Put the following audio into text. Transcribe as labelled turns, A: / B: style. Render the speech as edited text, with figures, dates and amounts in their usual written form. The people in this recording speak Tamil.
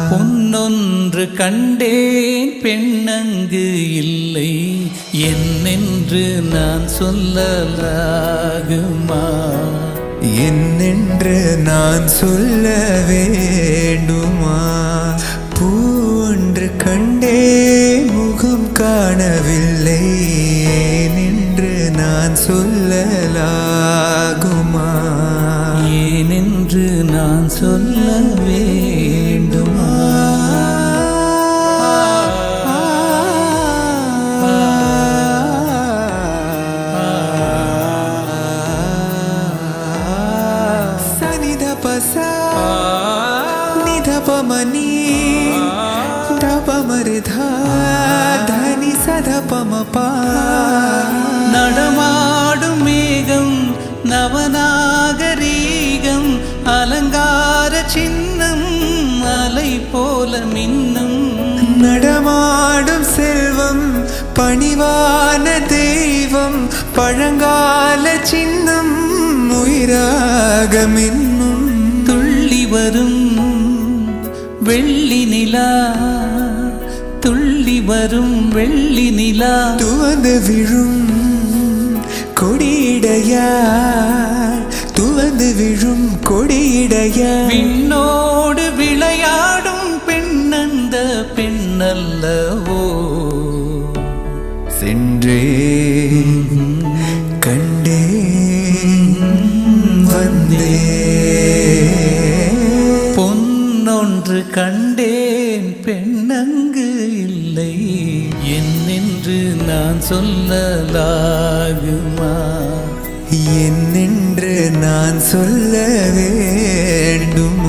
A: பொன்னொன்று கண்டேன் பெண்ணங்கு இல்லை என்னென்று நான் சொல்லலாகுமா?
B: என்னென்று நான் சொல்ல வேண்டுமா? பூன்று கண்டே முகம் காணவில்லை ஏனென்று நான் சொல்லலாகுமா?
A: ஏனென்று நான் சொல்ல வேண்டுமா?
B: நிதபமணி தபமருதா தனி சதபமபா
A: நடமாடும் மேகம் நவநாகரீகம் அலங்கார சின்னம் அலை போல மின்னும்
B: நடமாடும் செல்வம் பணிவான தெய்வம் பழங்கால சின்னம் உயிராக மின்னும்
A: துள்ளி வரும் வெள்ளி நிலா துள்ளி வரும் வெள்ளி நிலா
B: துவந்து விழும் கொடியிடையா துவந்து விழும் கொடியிடையா
A: விண்ணோடு விளையாடும் பெண்ணந்த பெண்ணல்லவோ
B: சென்றே கண்டே வந்தே
A: பொன்னொன்று கண்டேன் பெண்ணங்கு இல்லை என்னென்று நான் சொல்லலாகுமா?
B: என்னென்று நான் சொல்ல வேண்டுமா?